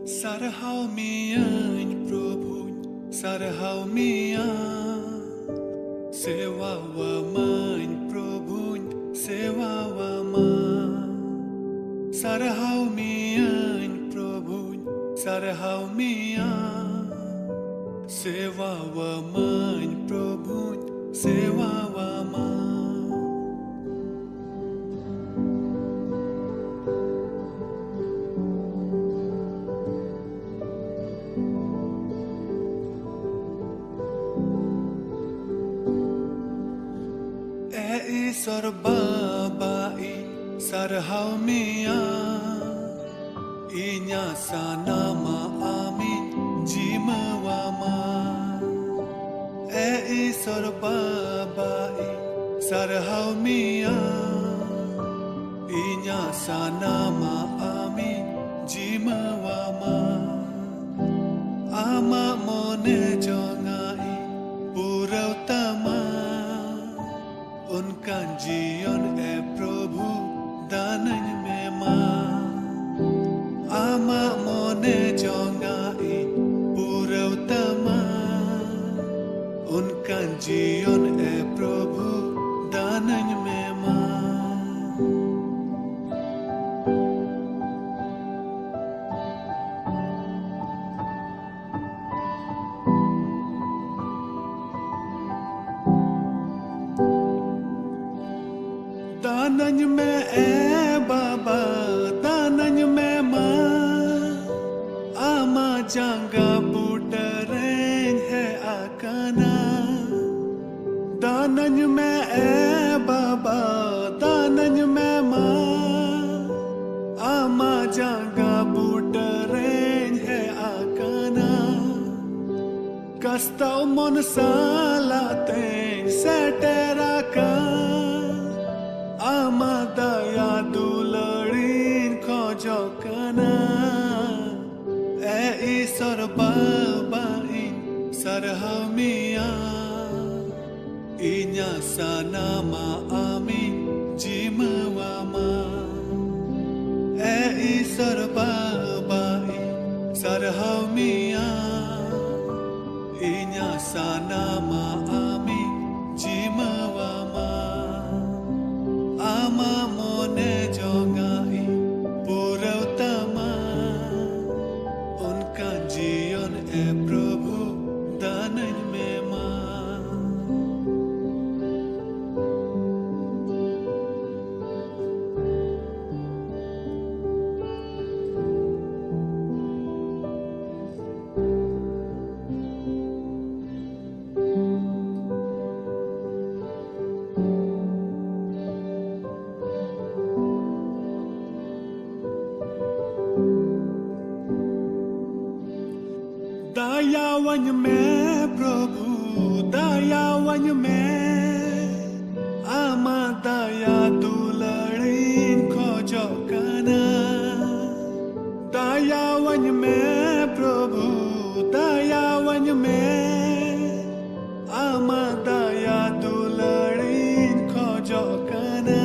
Sarhau mian Prabhu, sarhau mian Sewa wa man Prabhu, sewa wa man Sarhau mian Prabhu, sarhau mian Sewa wa man Prabhu, sewa wa man Sorbabai sarhau mian Inya sanama amin jimawama Sorbabai sarhau mian Inya sanama amin jimawama Ama mone jongai purau tama उनका जीवन है प्रभु दानन में मां आमा मोने जोंगाई पुरौतमा उनका जीवन है प्रभु दानन में मां दानन में बाबा दानन में मां आमा जांगा बुटरें है आकाना दानन में बाबा दानन में मां आमा जांगा बुटरें है आकाना कस्ताव मन सालाते सेटेरा का Ama daya dularin khojokana Isor babain sarhau mian Inya sanama amin jimawama Isor babain sarhau mian Inya sanama amin jimawama Ama mone jongai purauttama unka जीवन है प्रभु दानन में मां दयावन में प्रभु दयावन में आमा दया दुलड़ीन खोजोकना दयावन में प्रभु दयावन में आमा दया दुलड़ीन खोजोकना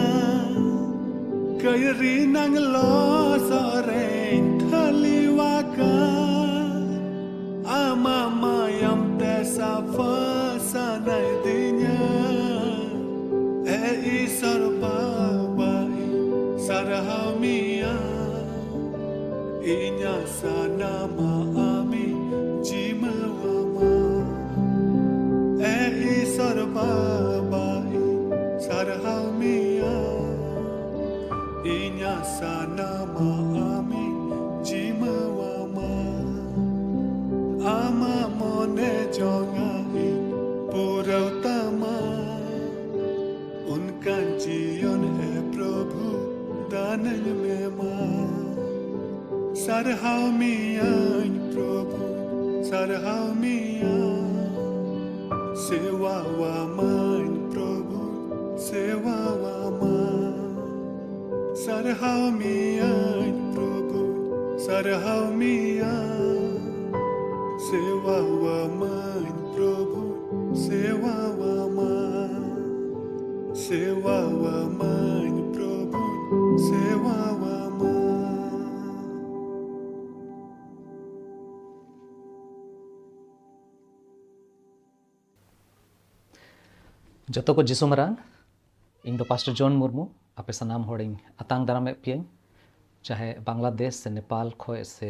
कैरी नंगलो सोरेन थलीवाका Ama mayam tesa fasanai dinya Isor babai sarhau mian Inya sanama amin jimawama Isor babai sarhau mian Inya sanama amin jimawama Ama mone jongai purauttama उनका जीवन है प्रभु दानन में मां sarhau mian प्रभु sarhau mian sewa wa man प्रभु sewa wa man sarhau mian प्रभु sarhau mian Sewa wa man Prabhu, sewa wa man, sewa wa man Prabhu, sewa wa man. जतो को जिसु मरांग इन दो pastor John Murmu आपे सनाम होड़िंग अतांग दाराम पियंग चाहे बांग्लादेश से नेपाल खोए से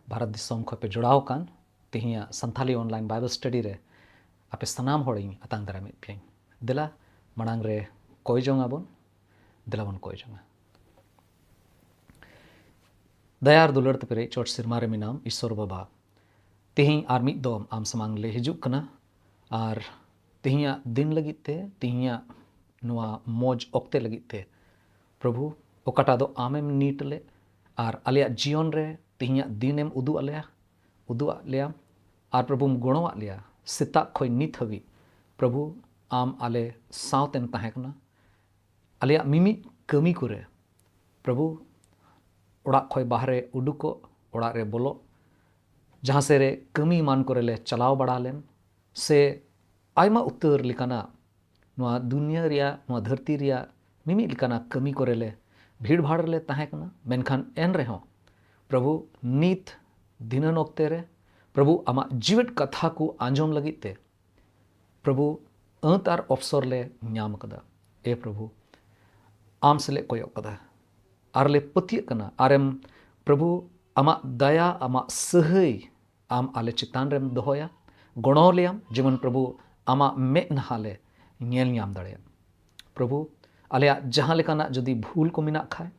भारत दिसोम खोए पे जुड़ाव कान तिहिया संथाली ऑनलाइन बाइबल स्टडी रे आपे सनाम होड़िंग अतांग दाराम पियंग दिला मणांग रे कोई जोंग आबोन दिला बन कोई जोंग दयार दुलर ते पेरे चोट सिरमा रे मिनाम ईश्वर बाबा तिहिं आर मिद दोम आम समांग ले हिजुक कना आर तिहिया दिन लगित ते तिहिया नुआ मौज ओक्ते लगित ते प्रभु ओकाटा दो आमेम नीट ले आर आलिया जीवन रे तिहिया दिनेम उदु आलिया आर प्रभु गुणो आलिया सिता खोई नित हवी प्रभु आम आले सावतेम ताहेकना आलिया मिमी कमी करे प्रभु ओड़ा खोई बाहरे उडुको ओड़ा रे बोलो जहाँ से रे कमी मान करे ले चलाव बड़ा लेन से आयमा उतर लिकाना नुआ दुनिया रिया नुआ धरती रिया मिमी लिकाना कमी करे ले भीड़ भाड़ ले ताहेकना मेनखान एन रे हो प्रभु नीत दिनन ओक्ते रे प्रभु आमा जीवित कथा को आंजोम लगिते प्रभु अंतार अवसर ले न्याम कदा ए प्रभु आम से ले कोयो कदा आर ले पतिय कना आरेम प्रभु आमा दया आमा सहय आम आले चितान रेम दोहोया गणो लेम जीवन प्रभु आमा मे नहाले नेल न्याम दाड़े प्रभु आलिया जहाँ लेकाना जदि भूल को मिना खाए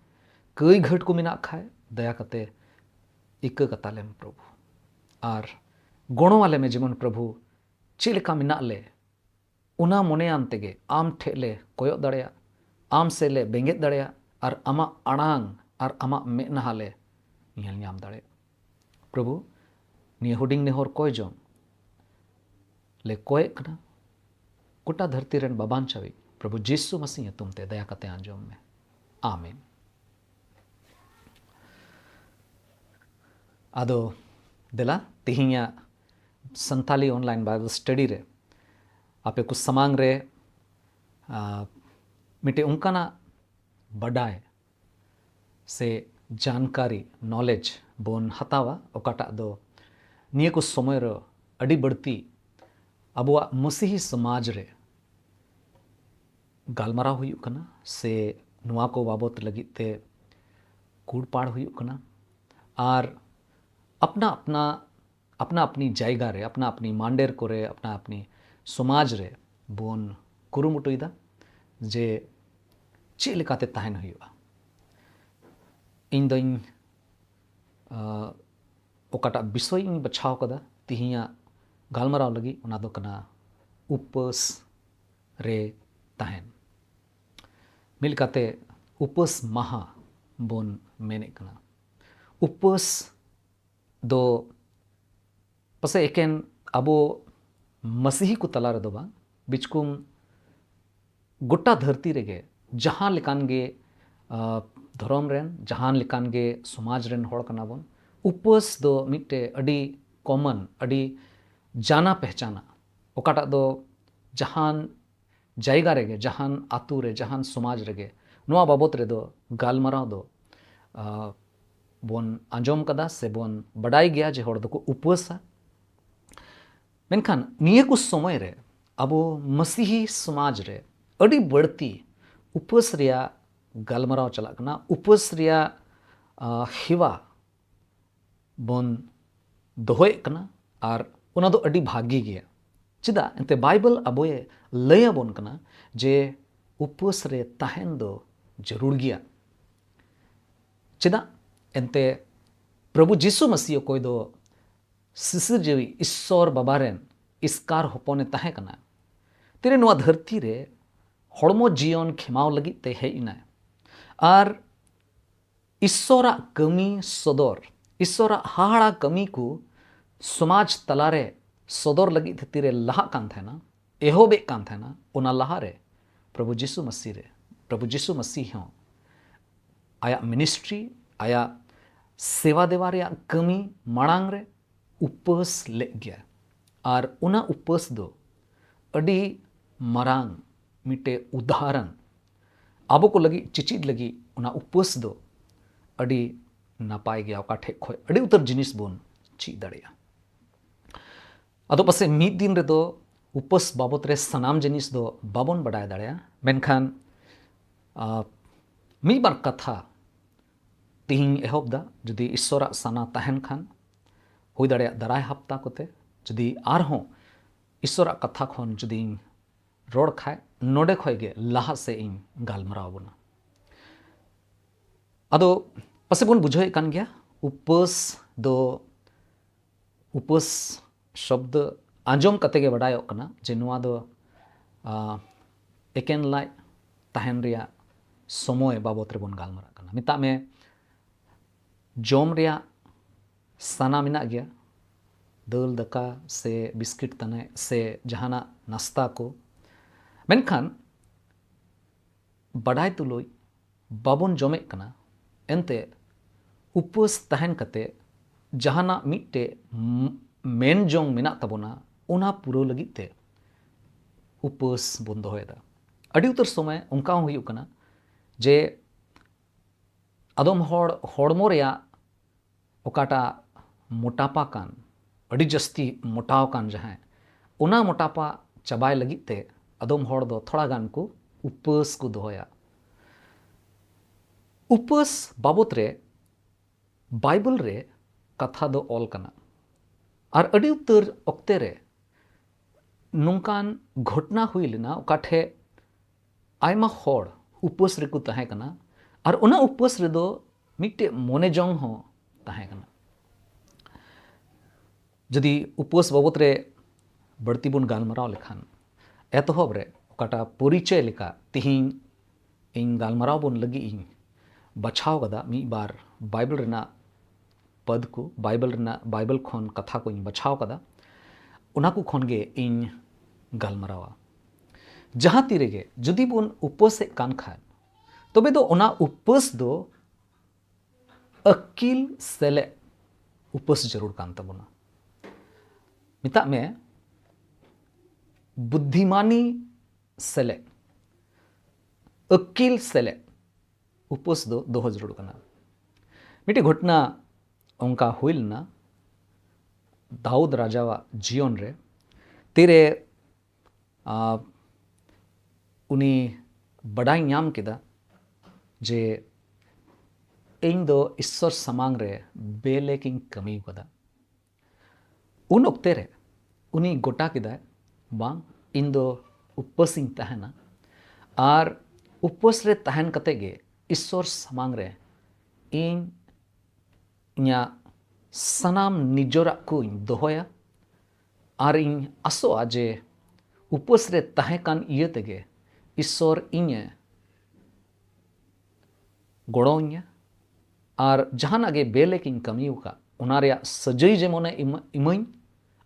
कई घट को मिना खाए दया कते इक कतालेम प्रभु आर गणो वाले में जीवन प्रभु चिलका मिना ले उना मोने आम तेगे आम ठेले कोयो दाड़ेया आम से ले बेंगेत दाड़ेया आर आमा अड़ांग आर आमा मे नहाले नेल न्याम दाड़े प्रभु निये हुडिंग नेहर कोय जों ले कोय कना गोटा धरती रेन बाबान चावी प्रभु जीसु मसीह तुम ते दया कते आंजोम में आमीन आदो दिला तिहिया संथाली ऑनलाइन बाइबल स्टडी रे आपे कुछ समांग रे मिटे उनकाना बडाय से जानकारी नॉलेज बोन हतावा ओकाटा दो निये को समय रो अड़ी बढ़ती अबुआ मसीही समाज रे गालमाराव हुयुक कना से नुआ को बाबत लगित ते कूड़पाड़ हुयुक कना आर अपना अपनी जायगा रे अपना अपनी मांडेर को रे अपना अपनी समाज रे बोन कुरुमुटुइदा जे चे लेकाते ताहेन हुयुआ इन दोइन ओकाटा विषय इन बछाव कदा तिहिया गालमाराव लगी उना दो कना उपस रे ताहेन मिलकाते उपस महा बोन मेने कना उपस दो पसे एकेन अबो मसीही को तला रे दो बा बिचकुम गोटा धरती रेगे जहाँ लेकान गे धर्म रेन जहाँ लेकान गे समाज रेन होड़ कना बोन उपस दो मिट्टे अडी कॉमन अडी जाना पहचाना ओकाटा दो जहान जायगा रेगे जहान आतु रे जहान समाज रेगे नुआ बाबत रे दो गालमाराव दो बोन आंजोम कदा से बोन बडाई गया जे होड़ दो को उपवासा मेनखान निये को समय रे अबो मसीही समाज रे अडी बढ़ती उपवास रिया गालमाराव चला कना उपवास रिया हिवा बोन दोहोय कना आर उना दो अडी भागी गया चिदा एंते बाइबल अबोए लया बोन कना जे उपवास रे ताहेन दो जरूर गया चिदा एंते प्रभु जीसु मसीह कोई दो सिसिर जेवी ईश्वर बाबारेन इसकार होपोने ताहे कना तेरे नुआ धरती रे हड़मो जीवन खेमाव लगी ते हे इना आर ईश्वरा कमी सदर ईश्वरा हाड़ा कमी को समाज तलारे सदर लगी तीरे लहा कान थे ना एहोबे कान थे ना उना लहा रे प्रभु जीसु मसीह हों आया मिनिस्ट्री आया सेवा देवा रे कमी मांग रे उपवास ले गया आर उना उपवास दो अडी मरांग मिटे उदाहरण आबो को लगी चिचिद लगी उना उपवास दो अडी नापाय गया ओकाठे खोय अडी उतर जिनिस बोन ची दड़िया अदो पसे मीद दिन रे दो उपस बाबत रे सनाम जिनिस दो बाबन बडाय दाड़ेया मेनखान मी बार कथा तिहिं एहब दा जुदी ईश्वरा सना तहन खान हुई दाड़ेया दाराय हप्ता कोते जुदी आरहों ईश्वरा कथा खन जुदी रोड खाए नोडे खोगे लाहा से इन गालमराव बना अदो पसे बन बुझे कान गया उपस दो उपस शब्द आंजोम कते गे बडायोग कना जे नुआ दो एकेन लाय तहन रिया समय बाबत रे बन गालमरा कना मिता में जोम रिया सना मिना गया दाल दका से बिस्किट तने से जहाना नाश्ता को मेनखान बडाय तुलोय बाबन जमे कना एनते उपस तहन कते जहाना मिट्टे मेन जोंग मिना तबोना उना पुरो लगित ते उपस बन दोहेदा अड़ी उतर समय उनका हुई कना जे अदम हड़मो रेया ओकाटा मोटापा कान अड़ी जस्ती मोटाव कान जहां उना मोटापा चबाय लगित ते अदम हड़ दो थोड़ा गान को उपस को दोया उपस बाबत रे बाइबल रे कथा दो ऑल कना और अड़ी उतर अक्ते रे नुकान घटना हुई लेना ओकाठे आयमा हड़ उपस रे को तहे कना और उना उपस रे दो मिट्टे मोने जोंग हो तहे कना जदि उपस बाबत रे बढ़ती बन गालमराव लेखान एतहब रे ओकाटा परिचय लेका तिहिं इन गालमराव बन लगी इन बछाव कदा मी बार बाइबल रेना पद को बाइबल खन कथा को इन बछाव कदा उना को खन गे इन गालमरावा जहां तीरे गे जुदी बन उपस कान खान तबे दो उना उपस दो अकिल सेले उपस जरूर कान तबना मिता में बुद्धिमानी सेले अकिल सेले उपस दो दोह जरूर कना मिट्टी घटना उनका हुई ना दाऊद राजावा जीवन रे तेरे उनी बड़ाई नाम किदा जे इन दो ईश्वर समांग रे बेले किंग कमी कदा उन ओक्ते रे उनी गोटा किदा बांग इन दो उपसिंग तहना और उपस रे तहन कते गे ईश्वर समांग रे इन इया सनाम निजोरा को दोहया और इन आसोआ जे उपस रे तहे कान इये तेगे ईश्वर इnye गोड़ोइया और जहाना गे बेले किन कमी का उना रेया सजई जेमोने इमई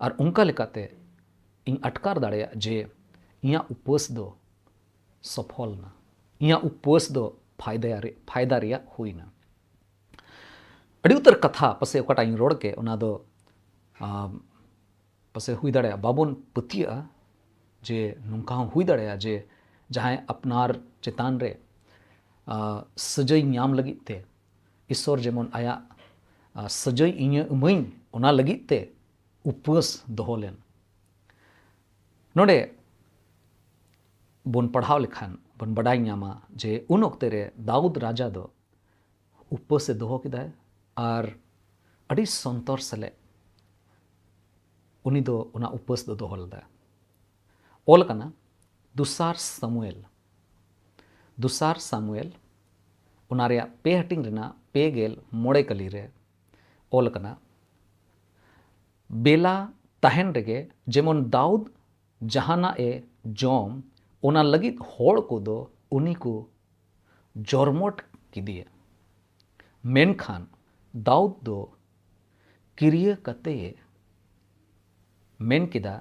और उनका लेकाते इन अटकार दाड़ेया जे इया उपस दो सफल ना इया उपस दो फायदा रेया हुई ना अड़ी उतर कथा पसे ओकाटा इन रोड के उना दो पसे हुई दाड़ेया बाबन पतिया जे नुका हुई दाड़ेया जे जहां अपनार चेतान रे सजई नाम लगी ते ईश्वर जेमन आया सजई इnye उमई उना लगी ते उपस दोहलेन नोडे बन पढ़ाव लेखान बन बडाई नामा जे उन ओक्ते रे दाऊद राजा दो उपस से दोहो किदा और अड़ी संतर सले उनी दो उना उपस दो दोहल दा ओल कना दुसार सामुएल उना रे पे हटिंग रेना पे गेल मोड़े कली रे ओल कना बेला तहन रेगे जेमन दाऊद जहाना ए जोम उना लगित होड़ को दो उनी को जरमोट किदिए मेनखान दाऊद दो किरिय कते मेन किदा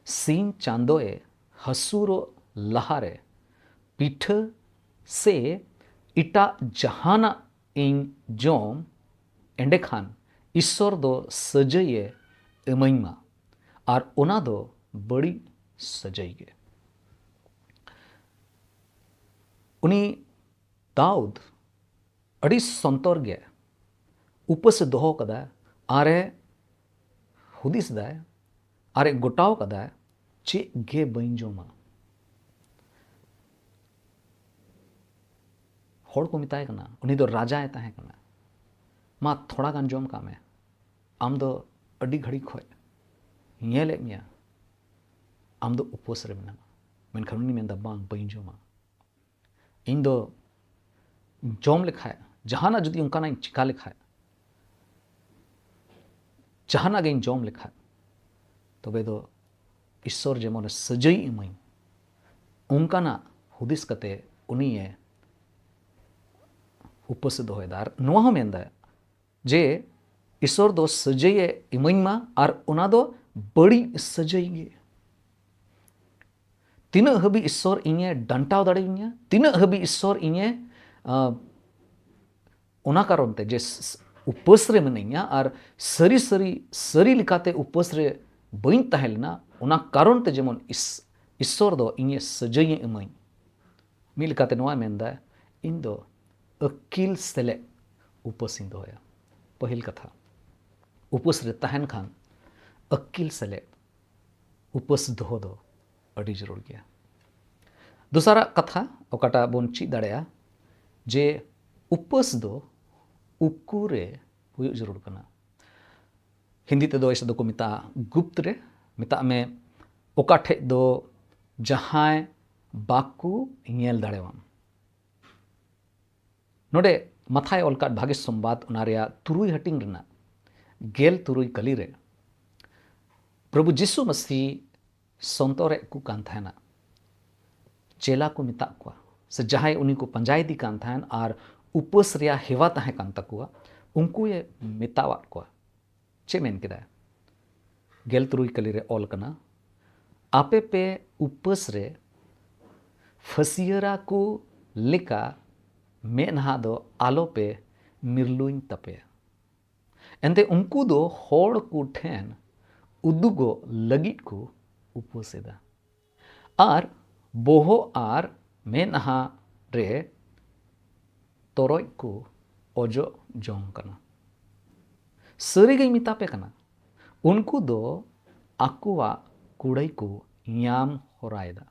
सीन चांदोए हसूरो लहारे पीठ से इटा जहाना इन जोम एंडे खान ईश्वर दो सजये इमईमा और उना दो बड़ी सजई उनी दाऊद अड़ी संतर गे उपस दोहो कदा आरे हुदिस दाय आरे गोटाव कदा चे गे बइन जोमा होड़ को मिताय कना उनी दो राजाए ताहे कना मा थोड़ा गान जोम का में आम दो अडी घड़ी खोय ñele मिया आम दो उपवास रे मेना मेनखान उनी मेन दा बांग बइन जोमा इन दो जोम लेखाय जहाना जुदी उनकाना चिका लेखाय जहाना गे जोम लेखाय तबे दो ईश्वर जेमन सजई इमाई उनकाना हुदिस कते उनी उपवास दोहेदार नोआ हो मेंदा जे ईश्वर दो सजई इमाईमा और उना दो बड़ी सजई गे तीना हबी ईश्वर इnye डांटाव दाड़ेइया तीना हबी ईश्वर इnye उना कारण ते जे उपवास रे मिनाइया और सरी सरी सरी लिखाते उपवास रे बइन ताहेलना उना कारण ते जेमन ईश्वर दो इnye सजई इमाई मी लिखाते नोआ मेंदा इन दो अकिल सेले उपवास इन दोया पहिल कथा उपवास रे तहन खान अकिल सेले उपवास दोहो दो अड़ी जरूर गया दूसरा कथा ओकाटा बोन ची दाड़ेया जे उपवास दो उकुरे हुई जरूर कना हिंदी ते दो ऐसे दो को मिता गुप्त रे मिता में ओका ठे दो जहां बाकू ñel दाड़ेवाम नोडे मथाय ओलकाट भागे संवाद उनारिया तुरुई हटिंग रना गेल तुरुई कली रे प्रभु जिसु मसीह संतोरे को कान थाना चेला को मिता को से जहां उनी को पंजाय दी कान थान और उपवास रिया हेवा ताहे कान तकुआ उनको ये मितावात को चे मेन केदा गेल तुरुई कली रे ओल कना आपे पे उपवास रे फसियरा को लेका मेनहा दो आलो पे मिरलुइन तपे एंते उनको दो होड़ को ठेन उदुगो लगिट को उपवासेदा और बोहो आर मेनहा रे तोरoj को ओजो जोंग कना सरी गई मितापे कना उनको दो आकुआ कुड़ई को याम होरायदा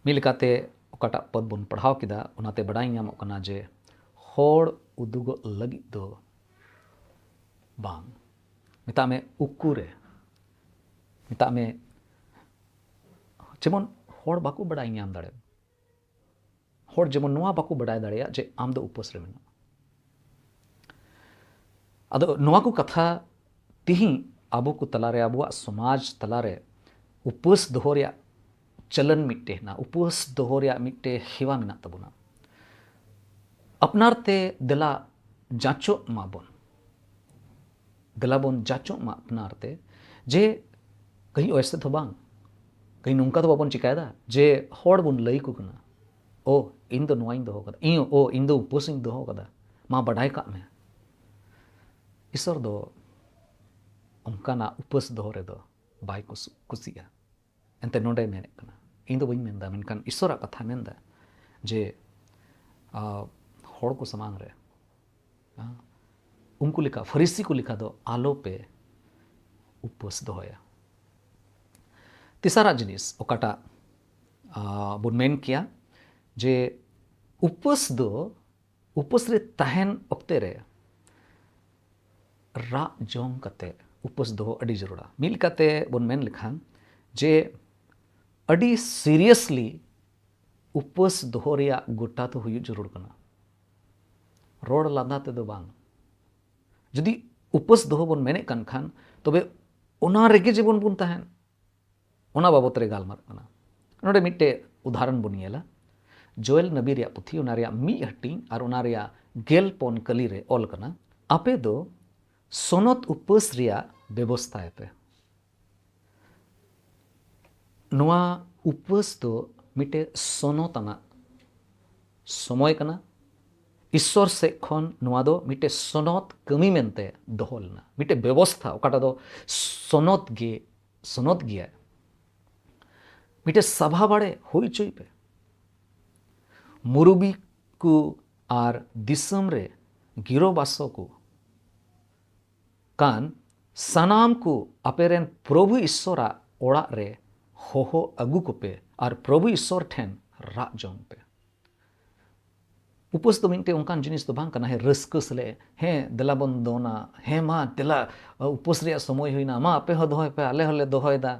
मिलकाते ओकाटा पद बन पढ़ाव किदा उनाते बड़ाई नामों कना जे होड़ उदुगो लगी दो बांग मिता में उकुरे मिता में जेमन होड़ बाको बड़ाई नाम दाड़े होड़ जेमन नोआ बाको बड़ाई दाड़ेया जे आम दो उपवास रे मेना अदो नोआ को कथा तिही आबो को तलारे आबुआ समाज तलारे उपवास दोहरिया चलन मिट्टे ना उपवास दोहरिया मिट्टे हेवा मेना तबुना अपनार ते दिला जाचो माबोन दिला बोन जाचो मा अपनार ते जे कहीं ऐसे तो बांग कहीं नुंका तो बाबोन चिकायदा जे होड़ बोन लई को कना ओ इन दो नोआ इन दो कदा इन ओ इन दो उपवास इन दो कदा मा बड़ाई का में ईश्वर दो उनकाना उपवास दोहरे दो बाई कुसिया एंते नोडे मेने कना इन दो बई मेंदा मेनकान ईश्वरा कथा मेंदा जे होड़ को समांग रे उनको लिखा फरीसी को लिखा दो आलो पे उपवास दोया तीसरा जिनिस ओकाटा बुन मेन किया जे उपवास दो उपवास रे तहन ओक्ते रे रा जोंग कते उपवास दो अड़ी जरूरा मिल कते बुन मेन लिखा जे अड़ी सीरियसली उपवास दोहो रिया गोटा तो हुई जरूर कना रोड लादा ते दो बांग जदि उपवास दोहो बन मेने कन खान तबे ओना रेगे जेबन बुन तहन ओना बाबत रे गालमार कना नोडे मिट्टे उदाहरण बुनियला जोएल नबी रिया पुथी ओना रिया मी हटिंग और ओना रिया गेल पोन कली रे ओल कना आपे दो सोनत उपवास रिया व्यवस्था पे नोआ उपवास दो मिटे सोनोतना समय कना ईश्वर से खन नोआ दो मिटे सोनत कमी मेनते दोहलना मिटे व्यवस्था ओकाटा दो सोनत गया मिटे सभा बाड़े होई चुई पे मुरुबी को आर दिसम रे गिरोबासो को कान सनाम को अपेरेन प्रभु ईश्वरा ओड़ा रे होहो अगु कोपे और प्रभु ईश्वर ठेन राग जोंग पे। उपवास तो मिंटे उनकान जिनिस तो बांग कना है रस्क सले हे देला बन दोना हे मा देला उपवास रे समय होइना मा आपे हो दोहय पे आले हले दोहयदा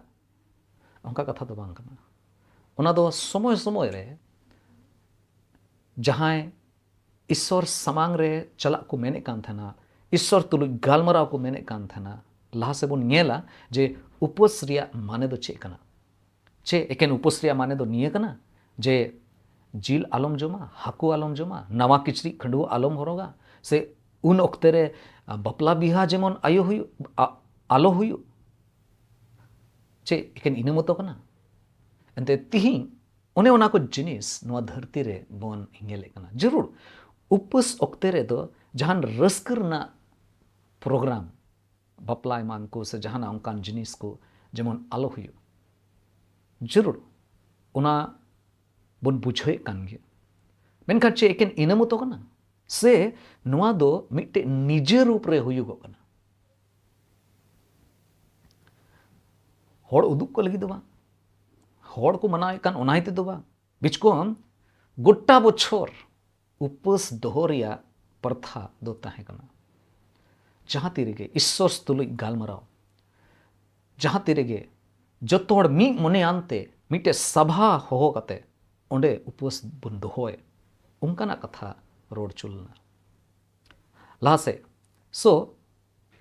उनका कथा तो बांग कना। ओना दो समय समय रे जहां ईश्वर समांग रे चला को मेने कान थना ईश्वर तुलु गालमराव को मेने कान थना लहा से बन नेला जे उपवास रिया माने दो चे कना चे एकेन उपवास रिया माने दो निये कना जे जील आलम जमा हाकू आलम जमा नवा किचरी खंडुआ आलम हरोगा से उन ओक्ते रे बपला बिहा जेमन आयो हुयु आलो हुयु चे एकेन इना मतो कना एंते तिही ओने ओना को जिनिस नवा धरती रे बन इंगेले कना जरूर उपवास ओक्ते रे दो जहान रस्कर ना प्रोग्राम बपला मान को से जहाना उनकान जिनिस को जेमन आलो हुयु जरूर ओना बन बुझे कान गे मेनखान चे एकेन इना मतो कना से नवा दो मिट्टे निजे रूप रे हुयुगो कना होड़ उदुक को लगी दो बा होड़ को मनाए कान ओनाइते दो बा बिचकोन गोट्टा बछोर उपवास दोहो रिया प्रथा दो ताहे कना जहां तिरेगे ईश्वर तुलुई गालमराव जहां तिरेगे जतो हड़ मी मने आनते मिट्टे सभा होहो कते ओंडे उपवास बन दोहोय उनकाना कथा रोड चुलना लासे सो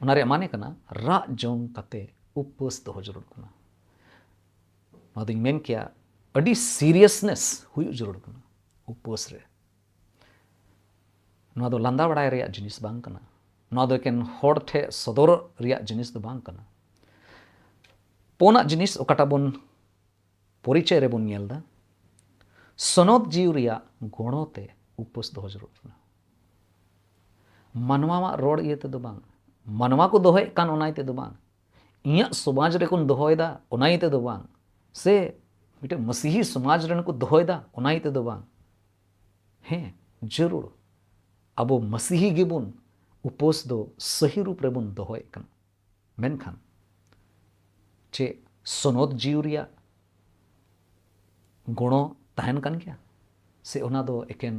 ओनारे माने कना रा जोंग कते उपवास दोहो जरूर कना मादुं मेन किया अडी सीरियसनेस हुयु जरूर कना उपवास रे नवा दो लांदा बड़ाय रिया जिनिस बांग कना नवा दो एकेन होड़ ठे सदर रिया जिनिस दो बांग कना पोना जिनिस ओकाटा बन परिचय रे बन नेलदा सनद जीव रिया गुणोते उपवास दोहो जरूर कना मानवा रोड इयते दो बांग मानवा को दोहय कान ओनाइते दो बांग इया समाज रे कोन दोहयदा ओनाइते दो बांग से मिटे मसीही समाज रेन को दोहयदा ओनाइते दो बांग हे जरूर अबो मसीही गेबुन उपवास दो सही रूप रे बन दोहय कन मेनखान चे सनद जीव रिया गुणो ताहन कान गया से ओना दो एकेन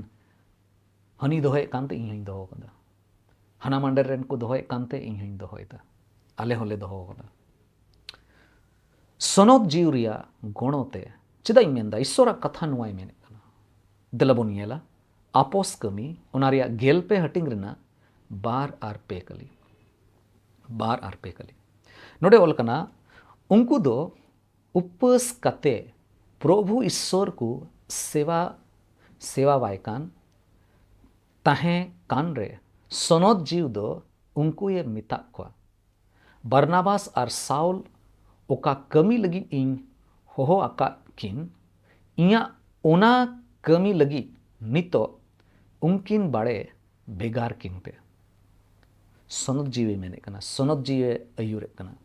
हनी दोहय कानते इन हई दोहो कदा हना मांडर रेन को दोहय कानते इन हई दोहयदा आले होले दोहो कदा सनद जीव रिया गुणोते चेदा इन मेनदा ईश्वरा कथा नुवाय मेने कना देलाबोन नेला आपोस कमी ओना रिया गेल पे हटिंग रेना बार आर पे कली नोडे ओल कना उनको दो उपवास कते प्रभु ईश्वर को सेवा वायकान ताहे कान रे सनद जीव दो उनको ये मिता को बरनाबास और साउल ओका कमी लगी इन होहो आका किन इया ओना कमी लगी नितो उनकिन बाड़े बेगार किन पे सनद जीवे मेने कना सनद जीवे अयुरे कना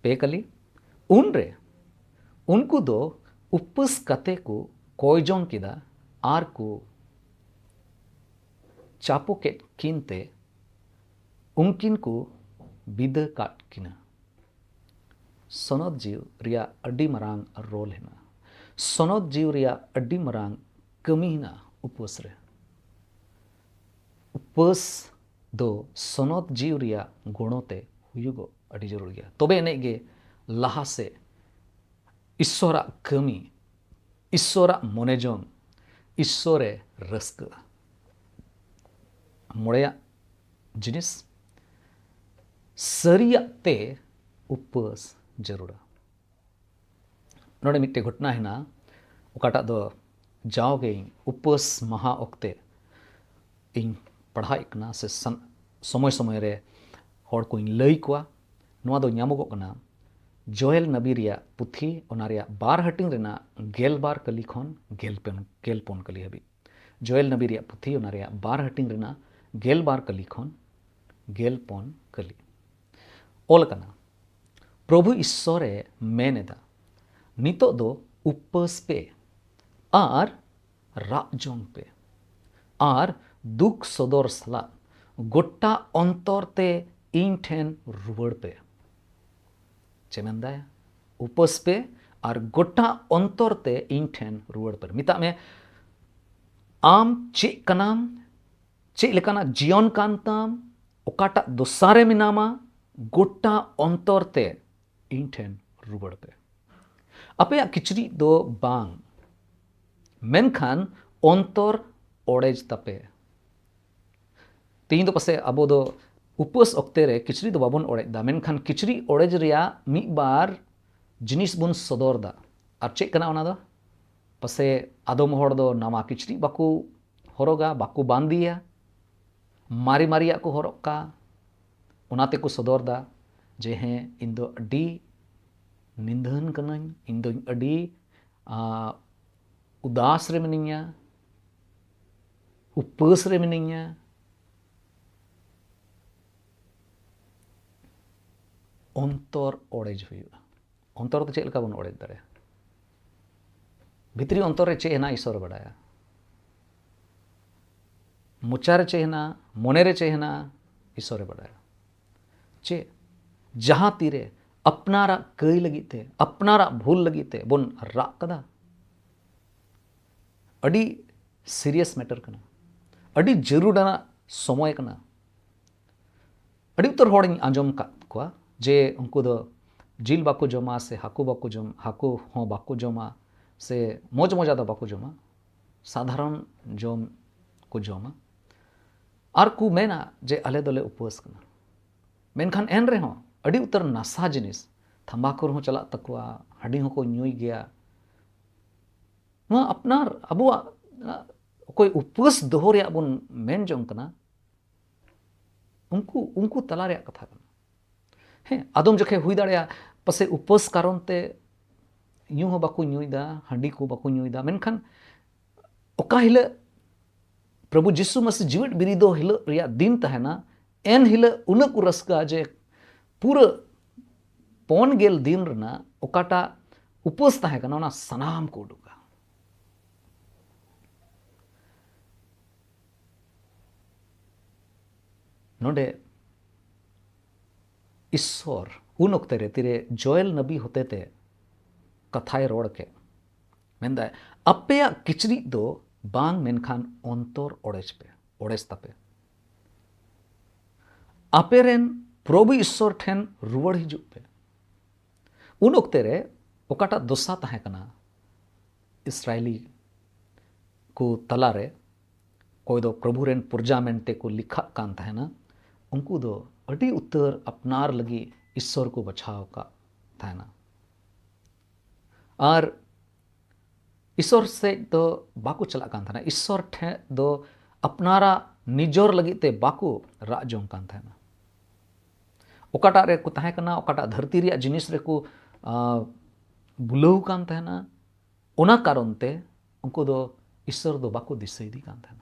पे कली उन रे उनको दो उपवास कते को कोयजोन किदा आर को चापो के किनते उनकिन को बिद काट किना सनद जीव रिया अड्डी मरांग रोल है ना सनद जीव रिया अड्डी मरांग कमी ना उपवास रे उपवास दो सनद जीव रिया गुणोते हुयुगो अड्डी जरूर गया तबे एने गे लहा से ईश्वरा कमी ईश्वरा मनेजोन ईश्वरे रस्क मोड़या जिनिस सरिया ते उपवास जरूरा नोडे मिट्टे घटना है ना ओकाटा दो जाओगे उपवास महा ओक्ते इन पढ़ाई कना से समय समय रे होड़ को इन लई कोआ नोआ दो ᱧᱟᱢᱚᱜᱚ कना जोएल नबी रिया पुथी ओना रिया बार हटिंग रेना गेल बार कली खन गेल पोन कली हबी जोएल नबी रिया पुथी ओना रिया बार हटिंग रेना गेल बार कली खन गेल पोन कली ओल कना प्रभु ईश्वरे मेनेदा नितो दो उपवास पे आर राजोंग पे आर दुख सदर सला गोटा अंतरते इन ठेन रुवड़ पे चेमेंदाया उपास पे और गोटा अंतर ते इन ठेन रुआड़ पे मिता में आम चे कनाम चे लेकाना जीवन कांताम ओकाटा दोसारे मिनामा गोटा अंतर ते इन ठेन रुआड़ पे अपे किचरी दो बांग मेनखान अंतर ओडेज तपे तीन दो पसे अबो दो उपास अक्ते रे किचरी दो बाबन ओडेज दा मेनखान किचरी ओडेज रिया मी बार जिनिस बुन सदर दा और चेक कना ओना दो पसे आदम होड़ दो नामा किचरी बाकू हरोगा बाकू बांदिया मारी मारिया को हरोका ओनाते को सदर दा जे हैं इन दो अडी निंदन कनाኝ इन दो अडी उदास रे मिनिया उपास रे मिनिया अंतर ओडेज हुआ अंतर तो चेक बन ओडेज दाड़े भितरी अंतर चे हेना ईश्वर बड़ाया मोचारे चे हेना मोनेरे चे हेना ईश्वर बड़ाया चे जहाँ तीरे अपनारा कई लगी अपनारा भूल लगी बन राग कदा अडी सीरियस मैटर कना अडी जरूराना समय कना अडी उतर होड़ आंजम का जे उनको दो जिल बाको जमा से हाकू बाको जम हाकू हों बाको जमा से मौज मजा दो बाको जमा साधारण जम को जमा और कु मेना जे अले दोले उपवास कना मेनखान एन रे हों अडी उतर नासा जिनिस थम्बाकुर हों चला तकवा हडी हों को न्यूई गया अपनार अब कोई उपवास दोहो रे बन मेन जों कना उनको उनको तला रे कथा कना हैं आदम जखे हुई दाड़िया पसे उपवास कारण ते यूं हो बाको न्यूईदा हंडी को बाको न्यूईदा मेनखान ओका हिले प्रभु जिसु मसीह जीवित बिरिदो हिले रिया दिन तहना एन हिले उना को रस्का जे पूरा पौन गेल दिन रना ओकाटा उपवास तहे कना ओना सनाम को उडुका नोडे ईश्वर उन ओक्ते रे तिरे जोएल नबी होते ते कथाए रोड़ के मेंदा अपेया किचरी दो बांग मेनखान अंतर ओडेज पे ओडेज तपे अपेरेन प्रभु ईश्वर ठेन रुवड़ हिजुग पे उन ओक्ते रे ओकाटा दोसा तहे कना इस्राएली को तलारे कोई दो प्रभु रेन पुरजा मेनते को लिखा कान तहना उनको दो अड़ी उत्तर अपनार लगी ईश्वर को बचाव का था और ईश्वर से तो बाकू चला कान था ईश्वर ठे दो अपनारा निजोर लगी ते बाकू राजों कान था ओकाटा रे को तहे कना ओकाटा धरती रिया जिनिस रे को बुलाऊ कान था ओना कारण ते उनको दो ईश्वर दो बाकू दिसई दी कान था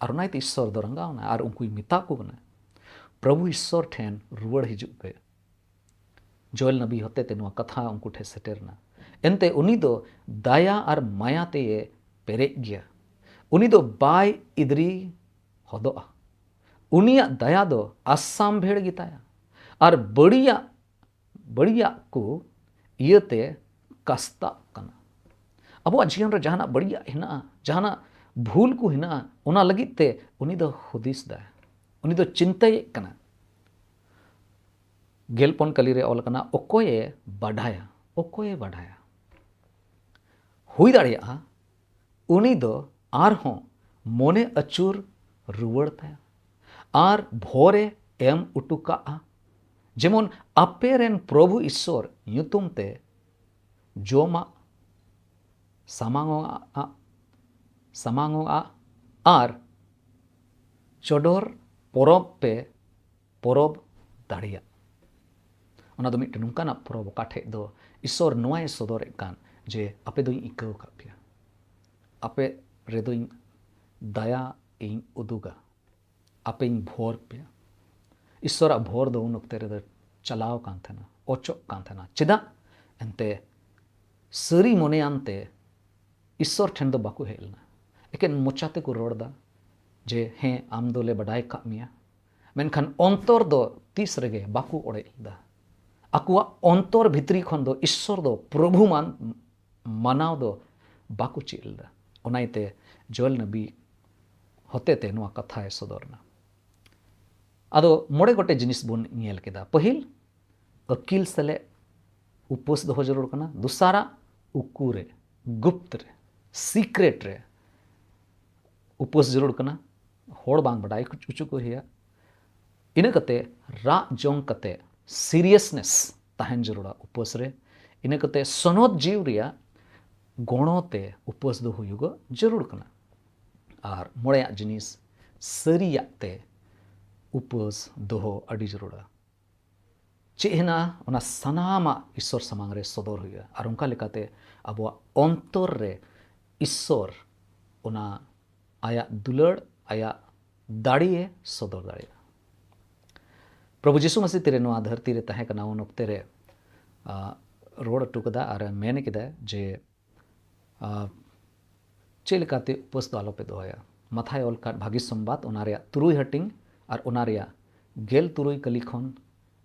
और नाइट ईश्वर दो रंगा होना और उनको मिता को बना प्रभु ईश्वर ठेन रुवड़ हिजुग पे जोएल नबी होते ते नुआ कथा उनको ठे सेटेरना एनते उनी दो दया और माया ते ये पेरेज गया उनी दो बाय इदरी होदोआ उनिया दया दो आसाम भेड़ गिताया और बढ़िया बढ़िया को इयते कस्ता कना अब जीवन रे जहाना बढ़िया हिना जहाना भूल को हिना उना लगित ते उनी दो हुदिस दा उनी दो चिंताये कना गेलपन कली रे ऑल कना ओकोये बढ़ाया हुई दाड़िया उनी दो आर हों मोने अचूर रुवड़ ताया आर भोरे एम उटुका जेमन अपेरेन प्रभु ईश्वर युतुम ते जोमा समांगोआ आर चोडोर परब पे परब दाड़िया ओना दो मिट्टे नुकाना परब काठे दो ईश्वर नोए सदरे कान जे आपे दोई इकाव का पिया आपे रे दोई दया इन उदुगा आपे इन भोर पिया ईश्वर भोर दो उन ओक्ते रे दो चलाव कान थना ओचो कान थना चेदा एनते सरी मोने आनते ईश्वर ठेन दो बाकू हेलना एकेन मोचाते को रोड़दा जे हें आम दोले बडाय का मिया मेनखान अंतर दो तीस रेगे बाकू ओड़ेदा आकुआ अंतर भितरी खन दो ईश्वर दो प्रभु मानाव दो बाको चिल्दा ओनाइते जोएल नबी होतेते नुआ कथाए सदरना आदो मोड़े गोटे जिनिस बन नेल केदा पहिल अकिल सले उपवास दो जरूर कना दुसारा उकुरे गुप्त रे सीक्रेट रे उपवास जरूर कना होड़ बांग बड़ाई कुछ उचु को हिया इना कते रा जोंग कते सीरियसनेस तहन जरूरा उपवास रे इना कते सनोद जीव रिया गणोते उपवास दो हुयुगो जरूर कना आर मोड़े जिनिस सरियाते उपवास दोहो अड़ी जरूरा चेहना ओना सनामा ईश्वर समांग रे सदर हुआ और उनका लेकाते अब अंतर रे ईश्वर ओना आया दुलड़ आया दाड़िए सदर दाड़िया प्रभु यीशु मसीह तेरे नुआ धरती रे तहे कना उन ओक्ते रे रोड टुकदा और मेन केदा जे चेलकाते उपवास दो आलोपे दोया मथाय ऑल का भागी संबाद ओना रे तुरुई हटिंग और ओना रे गेल तुरुई कली खन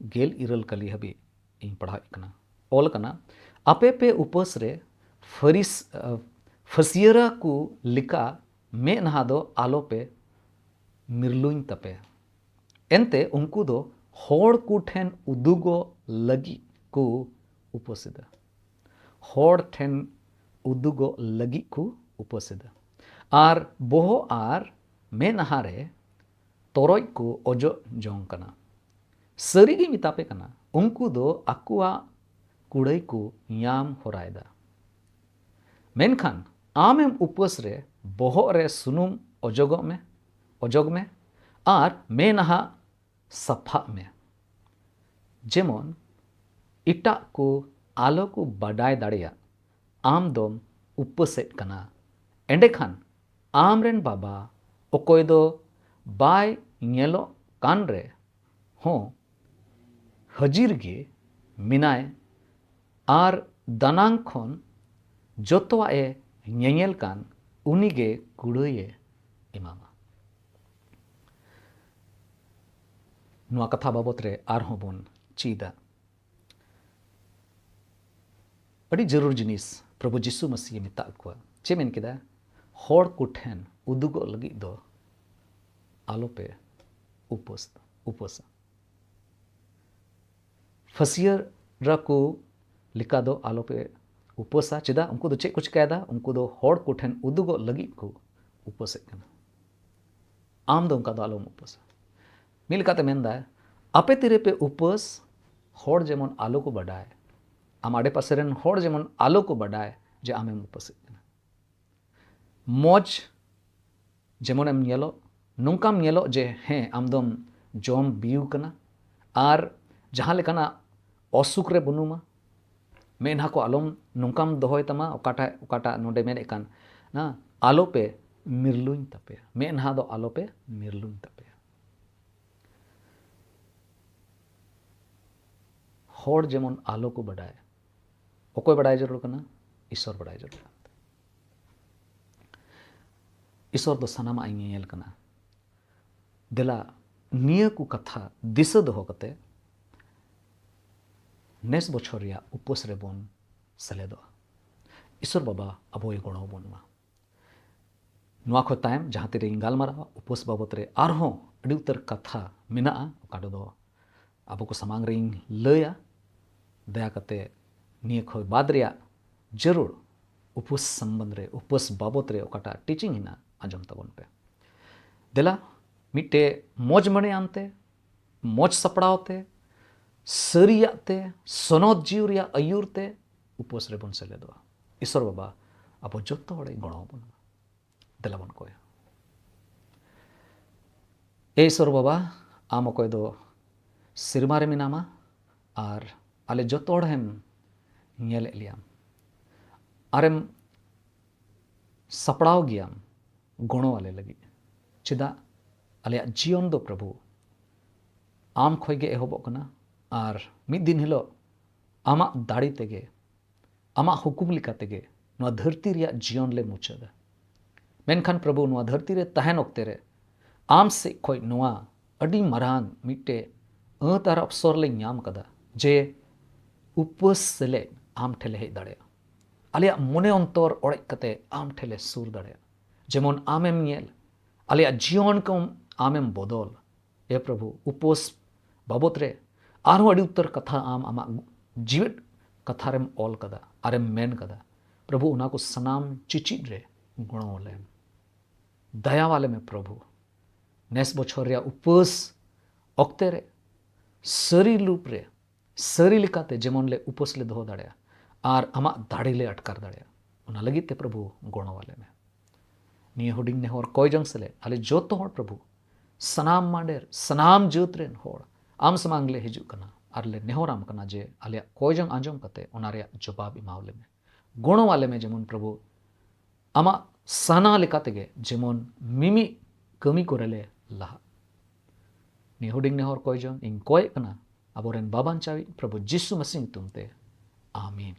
गेल इरल कली हबी इन पढ़ा कना ऑल कना आपे पे उपवास रे फसियरा को लिका मे नहा दो आलोपे मिरलुइन तपे एनते उनको दो होड़ को ठेन उदुगो लगी को उपवासिदा होड़ ठेन उदुगो लगी को उपवासिदा आर बोहो आर मे नहारे तोरoj को ओजो जोंग कना सरीगी मितापे कना उनको दो आकुआ कुड़ई को याम होरायदा मेनखान आमेम उपवास रे बोहो रे सुनुम ओजोग में आर मे नहा सफा में जेमन इटा को आलो को बडाय दाड़िया आम दोम उपवासेट कना एंडेखान आमरेन बाबा ओकोय दो बाय नेलो कान रे हो हजीर गे मिनाय आर दानांग खन जोतवा ए नेल कान उनीगे कुड़े इमामा नुआ कथा बाबत रे आरहों बोन चीदा अड़ी जरूर जिनिस प्रभु यीशु मसीह मिता को चे मेन केदा होड़ को ठेन उदुगो लगी दो आलोपे उपवास फसियर को लिका दो आलोपे उपवासा चेदा उनको दो चे कुछ कहदा उनको दो होड़ को ठेन उदुगो लगी को उपवासे कना आम दो उनका दो आलोम उपवासा मिल काते मेंदा आपे तेरे पे उपवास होड़ जेमन आलो को बढ़ाए आम आडे पासे रेन होड़ जेमन आलो को बढ़ाए जे आमे उपवासे कना मौज जेमन एम नेलो नुंकाम नेलो जे हें आमदम जोम बियू कना आर जहां लेकाना असुख रे बनुमा मेनहा को आलोम नुंकाम दोहोय तमा ओकाटा नोडे मेन एकान ना आलो पे मिरलुइन तपे मेनहा दो आलो पे मिरलुइन तपे होड़ जेमन आलो को बढ़ाए ओकोय बढ़ाए जरूर कना ईश्वर बढ़ाए जरूर ईश्वर दो सनामा आइल कना देला निया को कथा दिशा दोहो कते नेस बछर या उपवास रे बोन सेलेदो ईश्वर बाबा अबोय गणो बोनमा नुआ खो तायम जहां तेरे गालमारा उपवास बाबत रे आरहों अड़ी उतर कथा मेना ओकाडो दो आबो को समांग रे लया दया कते निया खो बाद रे जरूर उपवास संबंध रे उपवास बाबत रे ओकाटा टीचिंग हिना आजम तबन पे देला मिट्टे मौज मने आनते मौज सपड़ावते सरियाते सनद जीव रिया अयुरते उपवास रे बन सेलेदो ईश्वर बाबा अब जोतो हड़े गणो बन देला बन कोय ए ईश्वर बाबा आम अकोय दो सिरमारे मिनामा आर आले जोतो हड़ेम नेले लियाम आरेम सपड़ाव गियाम गणो आले लगी चिदा आले जीवन दो प्रभु आम खोयगे एहोबो कना आर मिद दिन हिलो आमा दाड़ी तेगे आमा हुकुम लिका तेगे नुआ धरती रिया जीवन ले मुचादा मेनखान प्रभु नुआ धरती रे तहन ओक्ते रे आम से खोय नुआ अडी मरान मिट्टे तार अवसर ले ᱧᱟᱢ कदा जे उपवास सेले आम ठेले हेज दाड़े आलिया मने अंतर ओड़ेज कते आम ठेले सुर दाड़े जेमन आमेम नेल आलिया जीवन को आमेम बदल ए प्रभु उपवास बाबत रे आरो अड़ी उत्तर कथा आम आमा जीवित कथारेम ऑल कदा आरेम मेन कदा प्रभु उना को सनाम चिचित रे गुणों लेम दया वाले में प्रभु नेस बछर रे उपवास अक्ते रे सरी लूप रे सरी लिकाते जेमन ले उपवास ले दोहो दाड़े आर आमा दाड़ी ले अटकार दाड़े उना लगी ते प्रभु गुणों वाले में निये हुडिंग ने होर कोई जंग सले आले जोतो होर प्रभु सनाम मांडेर सनाम जोत रेन होर आम समांग ले हिजुक कना आर ले नेहोराम कना जे आले कोई जंग आंजम कते उना रे जवाब इमावले में गुणों वाले में जेमन प्रभु आमा साना लेकाते गे जेमन मिमी कमी कोरेले लहा नि हुडिंग ने होर कोई जंग इन कोय कना अबोरेन बाबान चावी प्रभु जिसु मसीह तुमते आमीन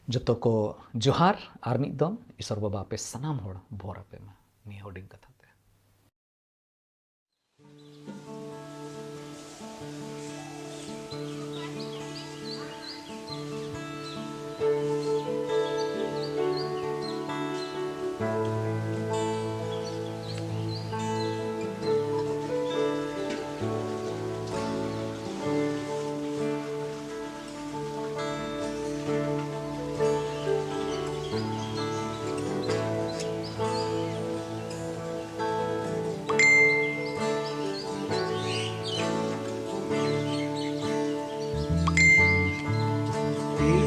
जतो को जोहार आर मिद दम ईश्वर बाबा पे सनाम होड़ भोर पे मा नि हुडिंग कथा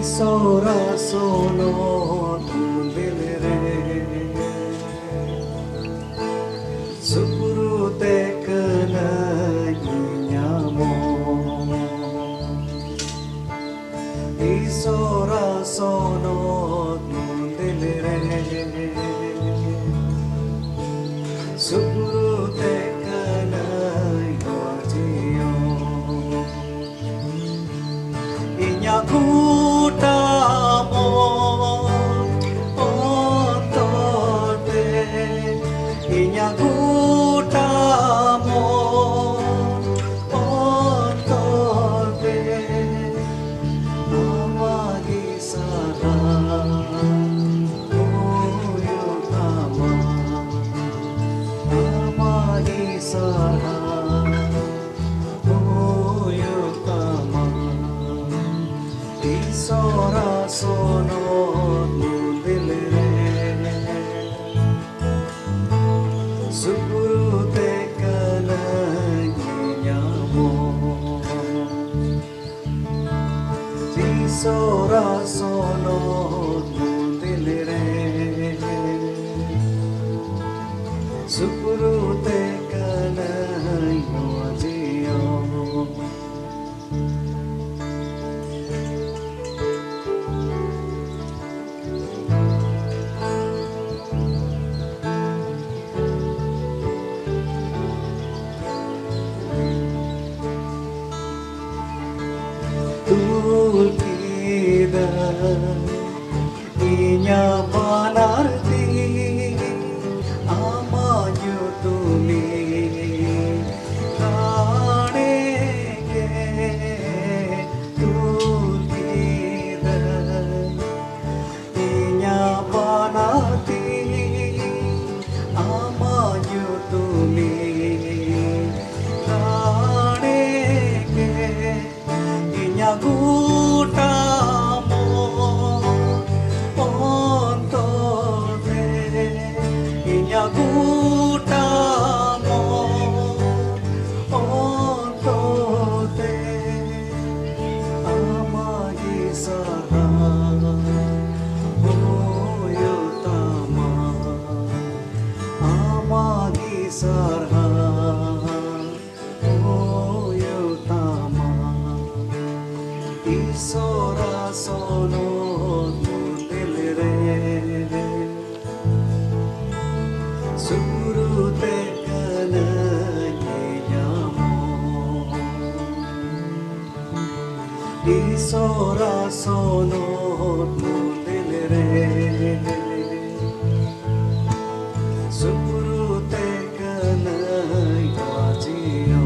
Sora sono tu dilre Sukuru te kana nyamo Sora sono tu dilre Sukuru te kana yojiyo Inyaku Sora sono tu dilre Sukuru te kana yojiyo Inya manarti amanyu tumi kanege tulida Inya manarti amanyu tumi kanege Inya guta Sora sono tu dilre Sukuru te kana nyamo Sora sono tu dilre Sukuru te kana yojiyo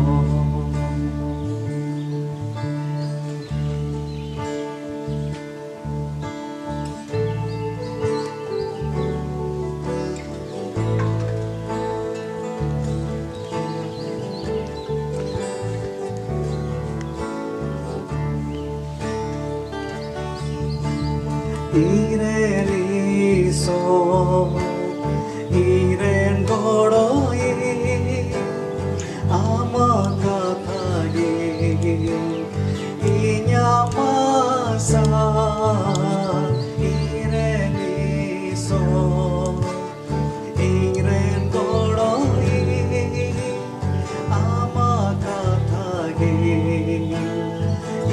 so iren godoi amakathagi inya masa iren so iren godoi amakathagi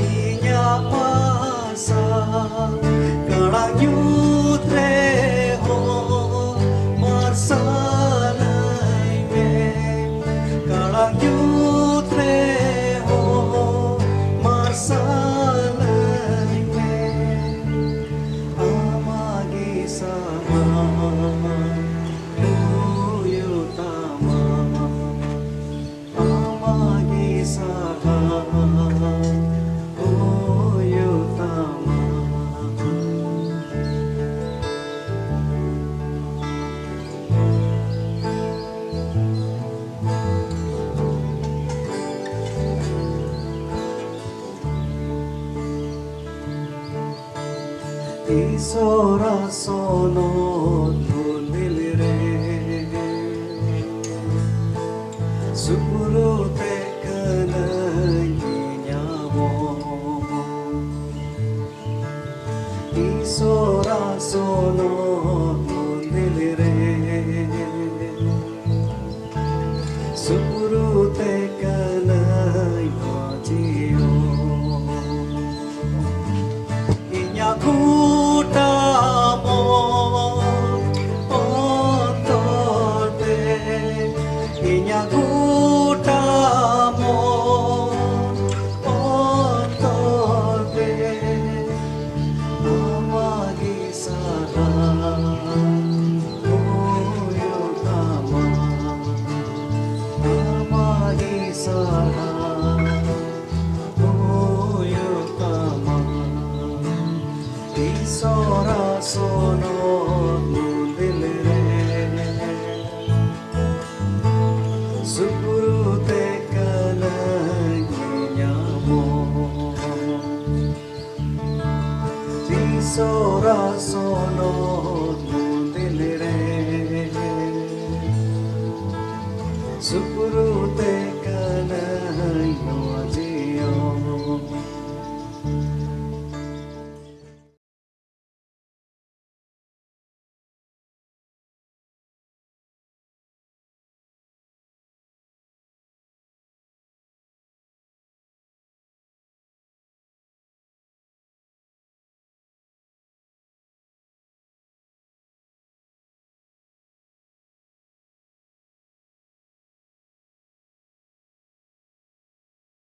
inya masa kadang yutre ho marsalai me kadang yutre ho marsalai me amagi sama uyutama amagi sama uyutama Isora sono dhunilre Supuru te kananyamo Isora sono dhunilre Supuru te kananyamo Kutamo otote inya kutamo otote amagi sara uyutama amagi sara uyutama Isora so